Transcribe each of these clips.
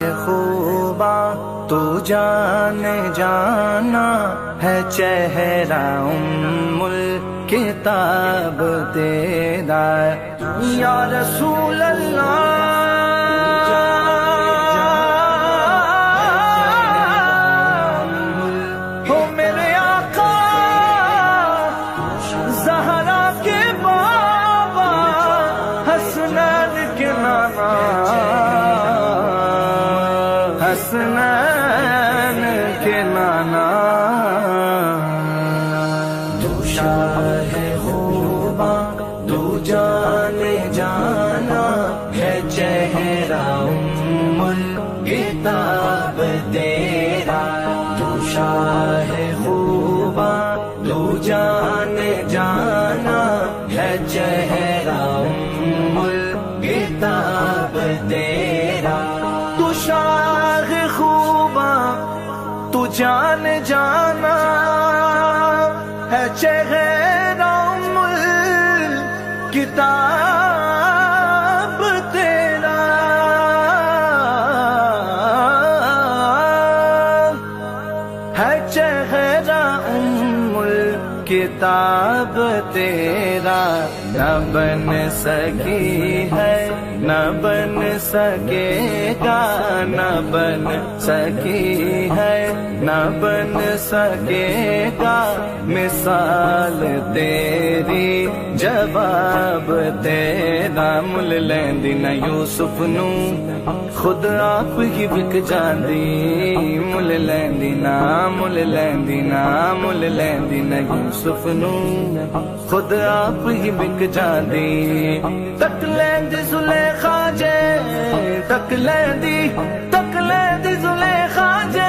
خوباں تو جانے جانا ہے چہرہ الکتاب تیرا یا رسول اللہ ہو میرے آقا زہرا کے بابا حسنین کے نانا حسنین کے نانا تو شاہ خوباں تو جانے جانا ہے چہرہ الکتاب تیرا تو شاہ خوباں تو جانے جانا ہے چہرہ الکتاب تیرا تو شاہ خوباں تو جان جانا ہے چہرہ الکتاب تیرا ہے چہرہ الکتاب تیرا نہ بن سکی ہے نہ بن سکے گا نہ بن سکی ہے نہ بن سکے گا مثال تیری جواب تیرا مل لیندی نہ یوسف نو خود آپ ہی بک جاندی مل لیندی نہ مل لیندی نہ مل لیندی نہ یوسف نو خود آپ ہی بک جاندی تک لیندی زلیخا جے تک لیندی زلیخا جے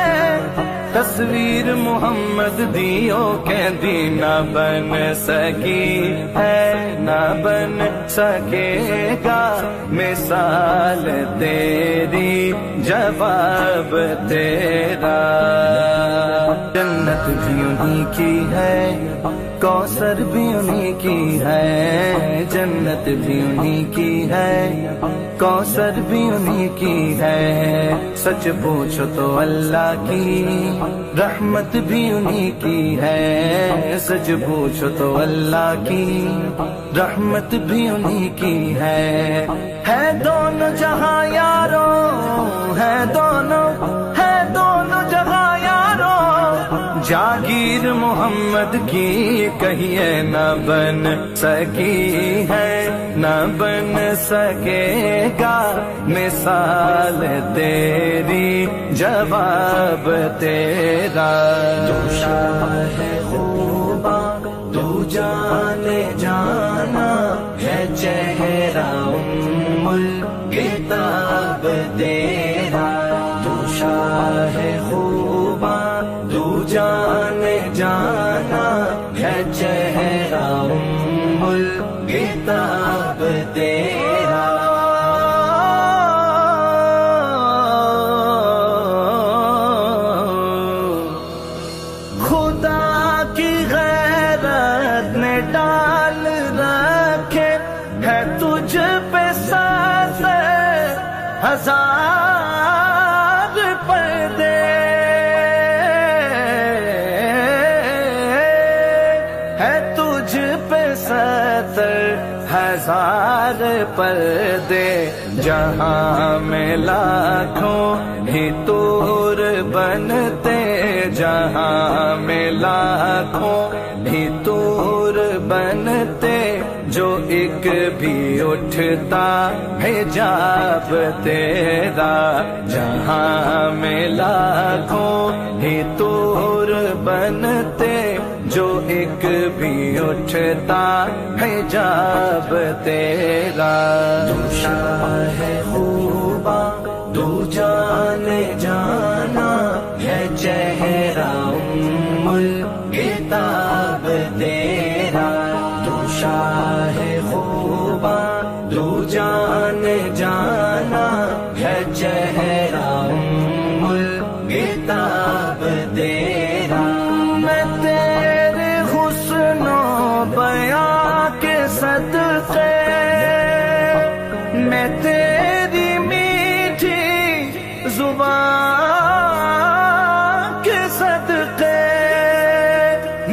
تصویر محمد دیو کہندی نہ بن سکی ہے نہ بن سکے گا مثال تیری جواب تیرا جنت بھی انہی کی ہے کوثر بھی انہی کی ہے جنت بھی انہی کی ہے کوثر بھی انہی کی ہے سچ پوچھو تو اللہ کی رحمت بھی انہی کی ہے سچ پوچھو تو اللہ کی رحمت بھی انہی کی ہے دونوں جہاں یارو ہے دونوں جہاں یارو جاگیر محمد کی کہیے نہ بن سکی ہے نہ بن سکے گا مثال تیری جواب تیرا تو شاہ خوباں تو جانے جانا ہے چہرہ الکتاب تیرا تو شاہ خوباں تو جانے جانا ہے چہرہ الکتاب تیرا خدا کی غیرت نے ڈال رکھے ہے تجھ پہ ساز ہزار پردے ہے تجھ پہ 70,000 پردے جہاں میں لاکھوں ہی طور بنتے جہاں میں لاکھوں ہی طور بنتے جو ایک بھی اٹھتا حجاب تیرا جہاں میں لاکھوں ہی طور بنتے جو ایک بھی اٹھتا حجاب تیرا تو شاہ خوباں تو جانے جانا ہے چہرہ الکتاب تیرا تو شاہ خوباں تو جانے جانا ہے چہرہ الکتاب تیرا میں تیرے حسن و بیاں کے صدقے میں تیری میٹھی زبان کے صدقے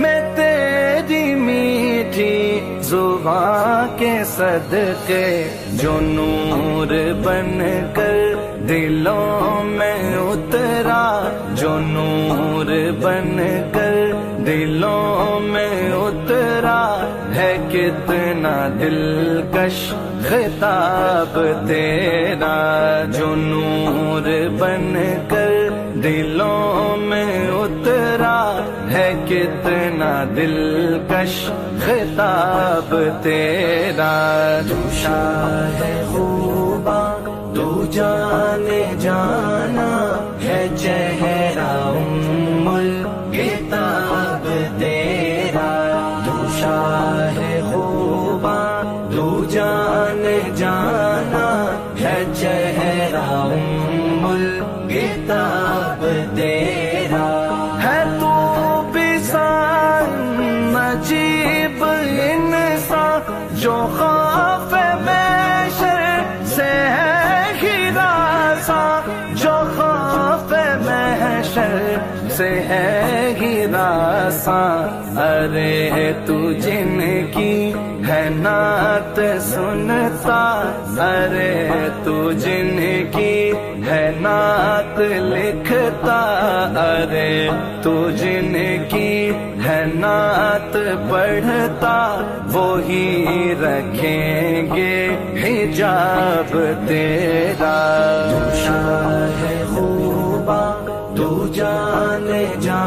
میں تیری میٹھی زبان کے صدقے جو نور بن کر دلوں میں اترا جو نور بن کر دلوں میں اترا ہے کتنا دلکش خطاب تیرا جو نور بن کر دلوں میں اترا ہے کتنا دلکش خطاب تیرا تو شاہ خوباں تو جانے جانا ہے چہرہ ام الکتاب تیرا تو شاہ خوباں تو جانے جانا ہے چہرہ ام الکتاب تیرا ہے تو بسان عجیب انسان جو خوف محشر سے ہے جو خوف محشر سے ہے ہراساں ارے تو جن کی ہے نعت سنتا ارے تو جن کی ہے نعت لکھتا ارے تو جن کی ہے نعت پڑھتا وہی رکھیں گے حجاب تیرا تو شاہ خوباں تو جانے جانا